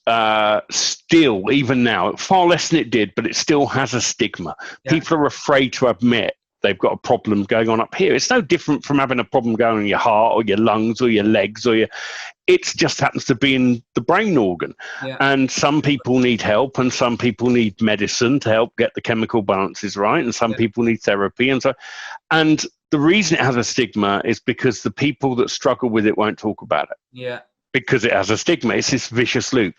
still, even now, far less than it did, but it still has a stigma. Yeah. People are afraid to admit they've got a problem going on up here. It's no different from having a problem going in your heart or your lungs or your legs or it just happens to be in the brain organ. Yeah. And some people need help and some people need medicine to help get the chemical balances right. And some people need therapy. And the reason it has a stigma is because the people that struggle with it won't talk about it. Yeah. Because it has a stigma. It's this vicious loop.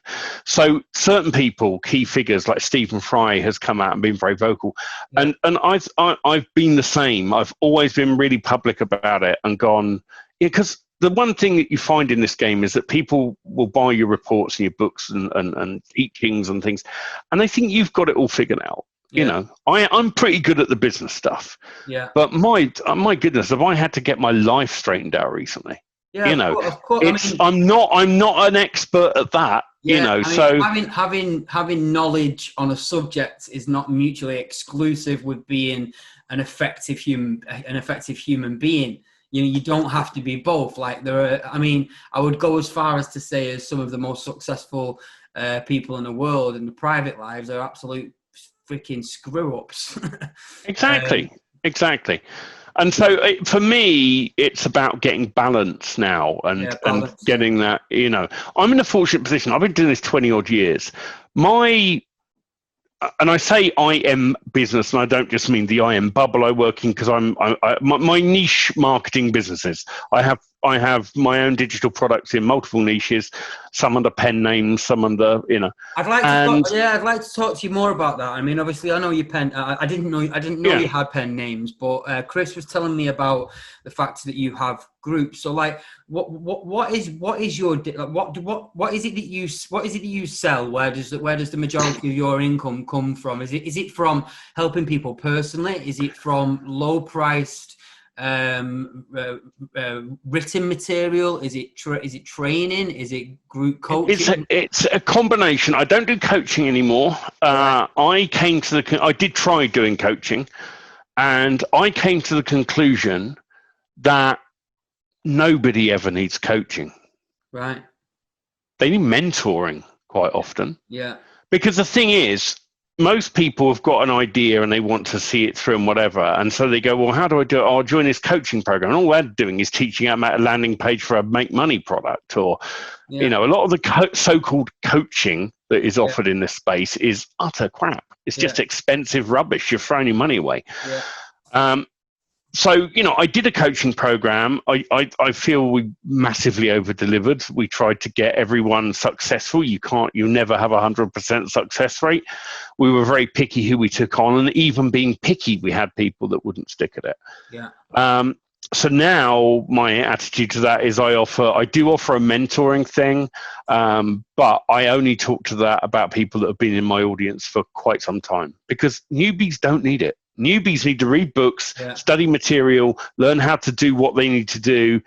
So certain people, key figures like Stephen Fry has come out and been very vocal. Yeah. And I've been the same. I've always been really public about it and gone, because the one thing that you find in this game is that people will buy your reports and your books and teachings and things, and they think you've got it all figured out. Yeah. You know, I'm pretty good at the business stuff. Yeah. But my goodness, have I had to get my life straightened out recently? Yeah, You know, of course. it's, I'm not an expert at that. Yeah, you know, I mean, so having knowledge on a subject is not mutually exclusive with being an effective human being. You know, you don't have to be both. Like I mean, I would go as far as to say as some of the most successful people in the world in the private lives are absolute freaking screw ups. exactly. And so for me, it's about getting balance now and getting that, you know, I'm in a fortunate position. I've been doing this 20 odd years. And I say I am business, and I don't just mean the IM bubble I work in, because my niche marketing businesses. I have my own digital products in multiple niches, some under pen names, some under, you know. I'd like to talk to you more about that. I mean, obviously, I know your pen. I didn't know you had pen names, but Chris was telling me about the fact that you have groups. So, like, what is your what is it that you sell? Where does the majority of your income come from? Is it from helping people personally? Is it from low priced written material? Is it training? Is it group coaching? It's a combination. I don't do coaching anymore. Right. I did try doing coaching, and I came to the conclusion that nobody ever needs coaching. Right. They need mentoring quite often. Yeah. Because the thing is, most people have got an idea and they want to see it through and whatever. And so they go, well, how do I do it? I'll join this coaching program. And all they're doing is teaching them a landing page for a make money product. Or, you know, a lot of the so-called coaching that is offered in this space is utter crap. It's just expensive rubbish. You're throwing your money away. Yeah. So, you know, I did a coaching program. I feel we massively over-delivered. We tried to get everyone successful. You'll never have 100% success rate. We were very picky who we took on, and even being picky, we had people that wouldn't stick at it. Yeah. So now my attitude to that is I do offer a mentoring thing, but I only talk to that about people that have been in my audience for quite some time, because newbies don't need it. Newbies need to read books, study material, learn how to do what they need to do,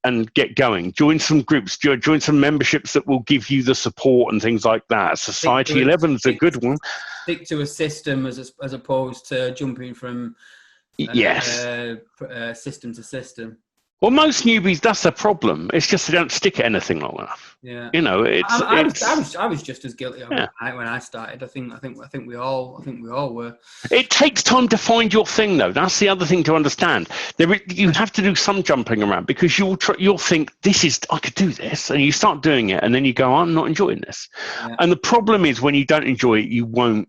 and get going. Join some groups, join some memberships that will give you the support and things like that. Society 11 is a good one. Stick to a system as opposed to jumping from system to system. Well, most newbies, that's the problem. It's just they don't stick at anything long enough. Yeah, you know, I was just as guilty when I started. I think we all were. It takes time to find your thing, though. That's the other thing to understand. You have to do some jumping around, because you'll think I could do this, and you start doing it, and then you go, I'm not enjoying this. Yeah. And the problem is, when you don't enjoy it, you won't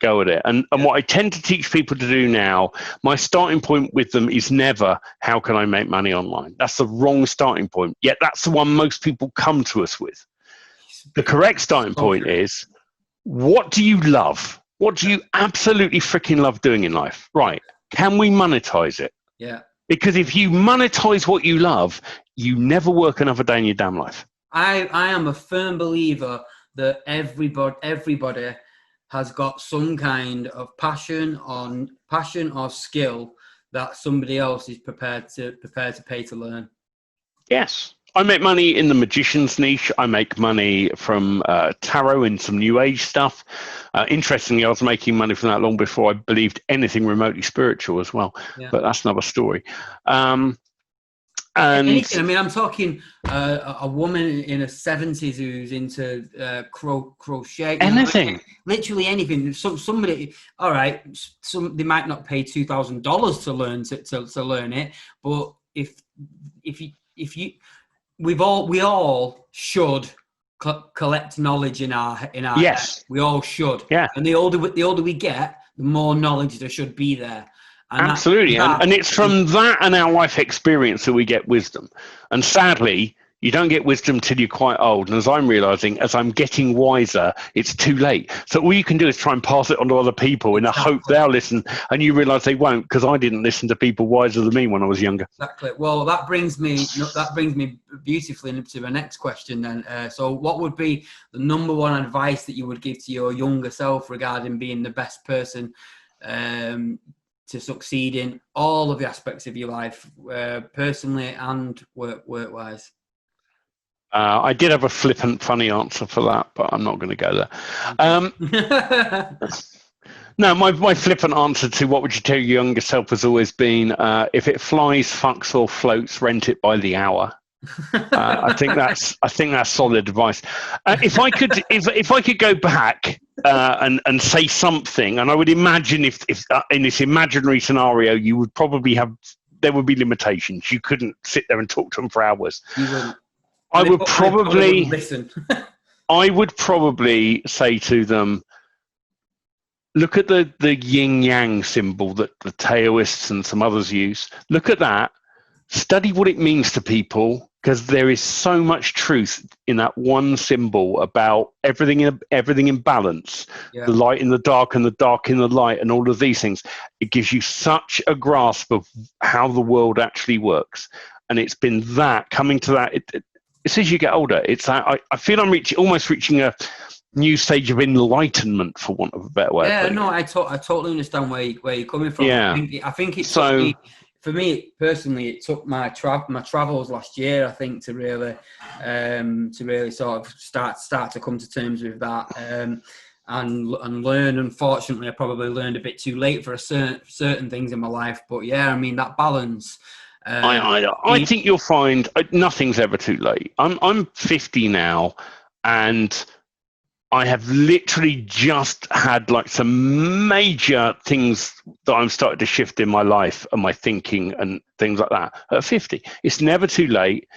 go at it. And what I tend to teach people to do now, my starting point with them is never, how can I make money online? That's the wrong starting point. Yet that's the one most people come to us with. The correct starting point is, what do you love? What do you absolutely freaking love doing in life? Right. Can we monetize it? Yeah. Because if you monetize what you love, you never work another day in your damn life. I am a firm believer that everybody has got some kind of passion or skill that somebody else is prepared to pay to learn. Yes. I make money in the magician's niche. I make money from tarot and some new age stuff. Interestingly, I was making money from that long before I believed anything remotely spiritual as well. Yeah. But that's another story. Anything. I mean, I'm talking a woman in her 70s who's into crochet. Anything. Literally anything. Somebody. All right. They might not pay $2,000 to learn to learn it, but if you, we all should collect knowledge in our yes. Head. We all should. Yeah. And the older we get, the more knowledge there should be there. Absolutely. And it's from that and our life experience that we get wisdom. And sadly, you don't get wisdom till you're quite old. And as I'm realizing, as I'm getting wiser, it's too late. So all you can do is try and pass it on to other people in the hope they'll listen. And you realize they won't, because I didn't listen to people wiser than me when I was younger. Exactly. Well, that brings me beautifully into my next question then. So what would be the number one advice that you would give to your younger self regarding being the best person to succeed in all of the aspects of your life, personally and work-wise? I did have a flippant, funny answer for that, but I'm not going to go there. No, my flippant answer to what would you tell your younger self has always been, if it flies, fucks, or floats, rent it by the hour. I think that's solid advice. If I could go back and say something, and I would imagine if in this imaginary scenario, you would probably there would be limitations. You couldn't sit there and talk to them for hours. You wouldn't. I would probably listen. I would probably say to them, look at the yin yang symbol that the Taoists and some others use. Look at that. Study what it means to people, because there is so much truth in that one symbol about everything in balance, the light in the dark and the dark in the light, and all of these things. It gives you such a grasp of how the world actually works. And it's been that, coming to that, as you get older, it's that I feel I'm almost reaching a new stage of enlightenment, for want of a better word. Yeah, no, I totally understand where you're coming from. Yeah. I think it took me, for me personally, it took my travels last year, I think, to really sort of start to come to terms with that and learn. Unfortunately, I probably learned a bit too late for certain things in my life. But yeah, I mean, that balance. I think you'll find nothing's ever too late. I'm 50 now, and I have literally just had like some major things that I'm starting to shift in my life and my thinking and things like that at 50. It's never too late.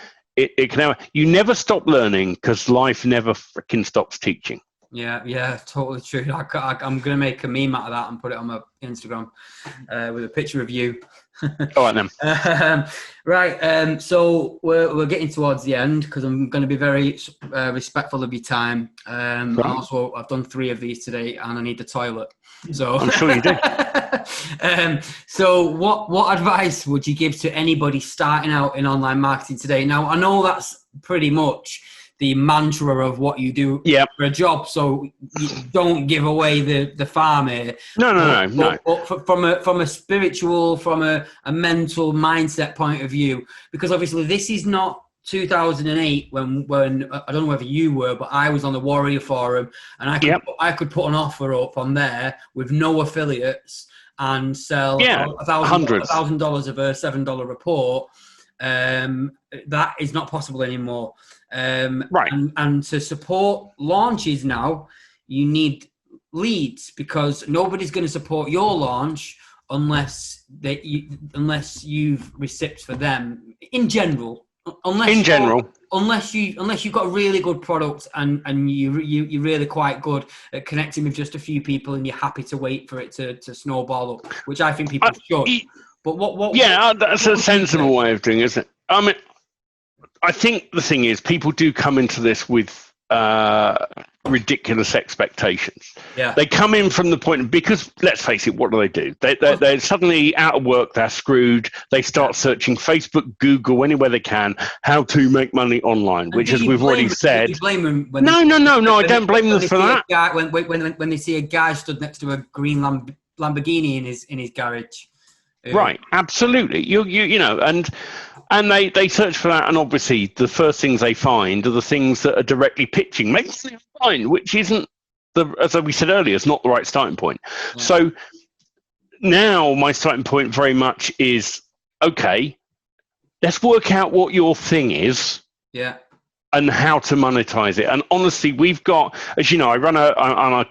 You never stop learning, because life never freaking stops teaching. Yeah, totally true. I'm going to make a meme out of that and put it on my Instagram with a picture of you. All right, then. Right. So we're getting towards the end, because I'm going to be very respectful of your time. Right. Also, I've done 3 of these today, and I need the toilet. So I'm sure you do. So what advice would you give to anybody starting out in online marketing today? Now, I know that's pretty much the mantra of what you do for a job, so you don't give away the farm here. No. But from a spiritual, from a mental mindset point of view, because obviously this is not 2008 when I don't know whether you were, but I was on the Warrior Forum, and I could put an offer up on there with no affiliates and sell $1,000 of a $7 report. That is not possible anymore. Right. And to support launches now, you need leads, because nobody's going to support your launch unless you've receipts for them in general. Unless you've got a really good product and you're really quite good at connecting with just a few people, and you're happy to wait for it to snowball up, which I think people should. But that's a sensible way of doing it, isn't it? I mean, I think the thing is, people do come into this with ridiculous expectations. Yeah. They come in from the point, because let's face it, what do? They're suddenly out of work, they're screwed. They start searching Facebook, Google, anywhere they can, how to make money online, which, as we've already said. Do you blame them No, I don't blame them for that. When they see a guy stood next to a green Lamborghini in his garage. Right, absolutely. You know, and they search for that, and obviously the first things they find are the things that are directly pitching. Maybe something fine, which isn't as we said earlier, it's not the right starting point. Yeah. So now my starting point very much is, okay, let's work out what your thing is. Yeah. And how to monetize it. And honestly, we've got, as you know, I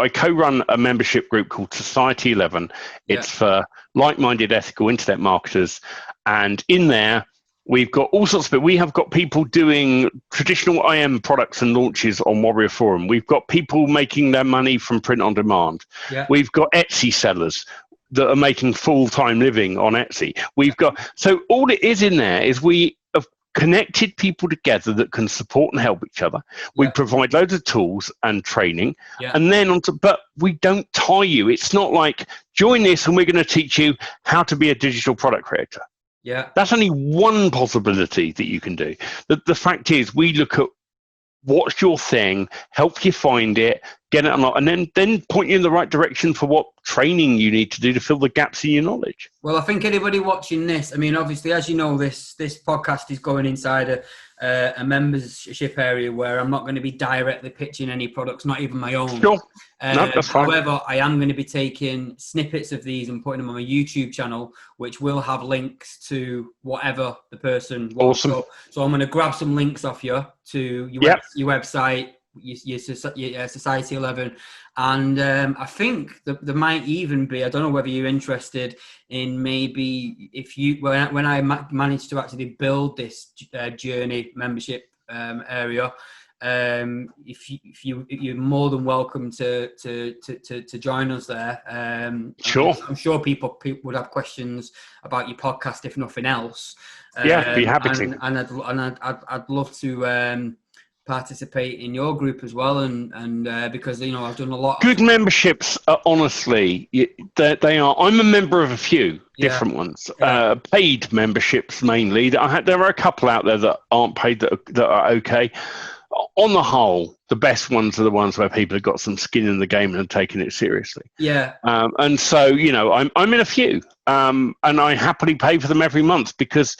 co-run a membership group called Society 11. It's for like-minded, ethical internet marketers. And in there, we've got all sorts of people. We have got people doing traditional IM products and launches on Warrior Forum. We've got people making their money from print on demand. Yeah. We've got Etsy sellers. that are making full-time living on Etsy. We've got, so all it is in there is we have connected people together that can support and help each other. We provide loads of tools and training, and then but we don't tie you. It's not like join this and we're going to teach you how to be a digital product creator. Yeah, that's only one possibility that you can do. The fact is, we look at what's your thing, help you find it, get it unlocked, and then point you in the right direction for what training you need to do to fill the gaps in your knowledge. Well, I think anybody watching this, I mean, obviously, as you know, this podcast is going inside a membership area where I'm not going to be directly pitching any products, not even my own. Sure. No, that's fine. However, I am going to be taking snippets of these and putting them on my YouTube channel, which will have links to whatever the person wants. Awesome. So I'm going to grab some links off you to your website, your Society 11, and I think that there might even be, I don't know whether you're interested in, maybe if you, when I managed to actually build this journey membership area, if you're more than welcome to join us there. Sure. I'm sure people would have questions about your podcast, if nothing else. Yeah, be happy to. And I'd love to participate in your group as well, and because I've done a lot. Good memberships are honestly, they are. I'm a member of a few different ones. Paid memberships mainly. There are a couple out there that aren't paid that are okay. On the whole, the best ones are the ones where people have got some skin in the game and are taking it seriously. Yeah. And so I'm in a few, and I happily pay for them every month, because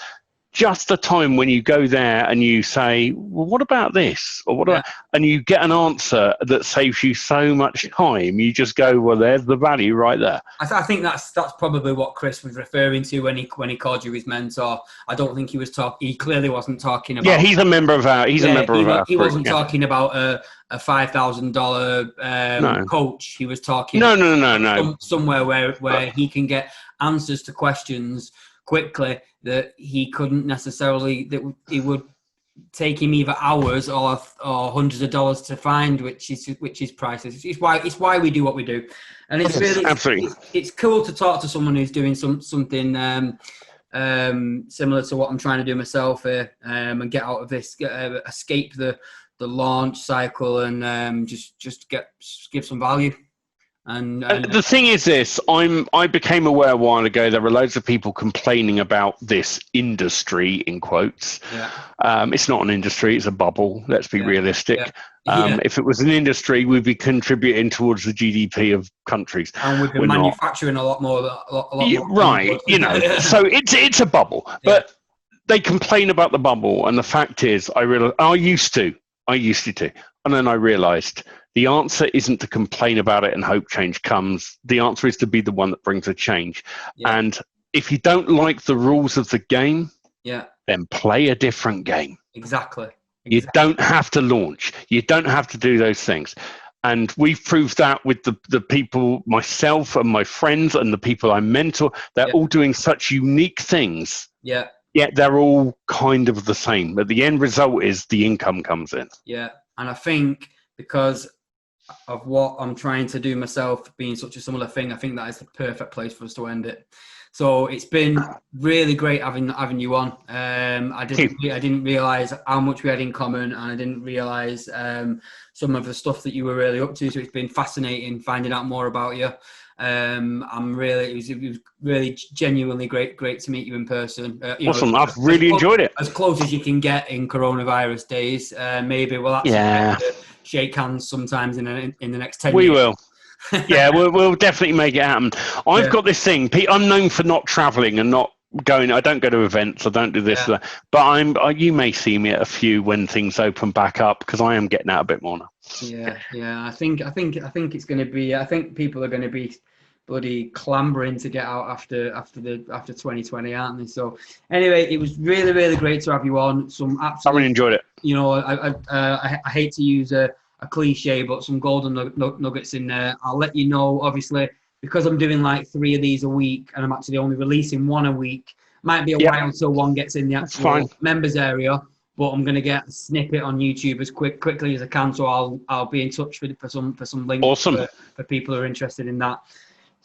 just the time when you go there and you say, well, what about this? Or what about, and you get an answer that saves you so much time, you just go, well, there's the value right there. I think that's probably what Chris was referring to when he called you his mentor. I don't think he was he clearly wasn't talking about. Yeah, he's a member of our. He wasn't talking about a $5,000 coach. He was talking. No. Somewhere where he can get answers to questions quickly that he couldn't necessarily, that it would take him either hours or hundreds of dollars to find, which is priceless. It's why we do what we do, and it's really absolutely. It's cool to talk to someone who's doing something similar to what I'm trying to do myself here, and get out of this, escape the launch cycle, and just give some value. And the thing is this, I became aware a while ago there were loads of people complaining about this industry, in quotes. It's not an industry, it's a bubble. Let's be realistic. If it was an industry, we'd be contributing towards the GDP of countries. And we've been manufacturing a lot more. Right, so it's a bubble. But they complain about the bubble, and the fact is, I used to, and then I realised the answer isn't to complain about it and hope change comes. The answer is to be the one that brings a change. And if you don't like the rules of the game, then play a different game. Exactly. You don't have to launch. You don't have to do those things. And we've proved that with the people, myself and my friends and the people I mentor. They're all doing such unique things. Yeah. Yet they're all kind of the same. But the end result is the income comes in. Yeah. And I think because of what I'm trying to do myself being such a similar thing, I think that is the perfect place for us to end it. So it's been really great having you on. I didn't realize how much we had in common, and I didn't realize some of the stuff that you were really up to. So it's been fascinating finding out more about you. It was really genuinely great to meet you in person. Awesome. I've really enjoyed it. As close as you can get in coronavirus days. Maybe we'll actually shake hands sometimes in the next 10 years. We will. Yeah, we'll definitely make it happen. I've got this thing. I'm known for not traveling and not going. I don't go to events. I don't do this. But you may see me at a few when things open back up, because I am getting out a bit more now. Yeah. I think it's going to be. I think people are going to be bloody clambering to get out after 2020, aren't they? So anyway, it was really, really great to have you on. I really enjoyed it. I hate to use a cliche, but some golden nuggets in there. I'll let you know, obviously, because I'm doing like 3 of these a week, and I'm actually only releasing 1 a week. Might be a while until one gets in the actual members area, but I'm going to get a snippet on YouTube as quickly as I can. So I'll be in touch for some links. Awesome. for people who are interested in that.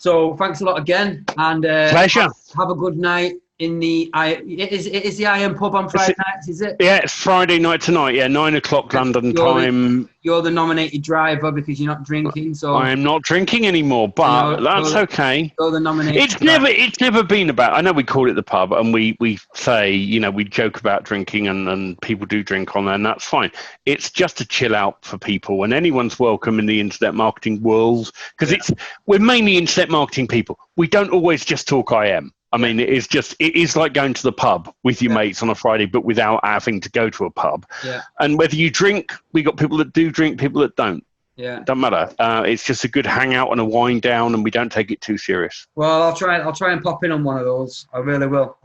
So thanks a lot again, and Pleasure. have a good night in the it is the IM pub on Friday nights, is it? Yeah, it's Friday night tonight. Yeah, 9 o'clock London time. You're the nominated driver because you're not drinking. So I am not drinking anymore, but that's okay. You're the nominated. It's never been about. I know we call it the pub, and we say, you know, we joke about drinking, and people do drink on there, and that's fine. It's just to chill out for people, and anyone's welcome in the internet marketing world, because we're mainly internet marketing people. We don't always just talk IM. I mean, it is like going to the pub with your mates on a Friday, but without having to go to a pub. Yeah. And whether you drink, we got people that do drink, people that don't. Yeah. It doesn't matter. It's just a good hangout and a wind down, and we don't take it too serious. Well, I'll try and pop in on one of those. I really will.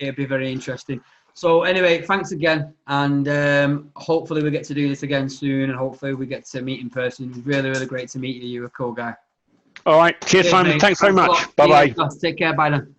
It'll be very interesting. So anyway, thanks again, and hopefully we get to do this again soon, and hopefully we get to meet in person. It was really, really great to meet you. You're a cool guy. All right. Cheers, Simon. Thanks very much. Bye-bye. Take care. Bye then.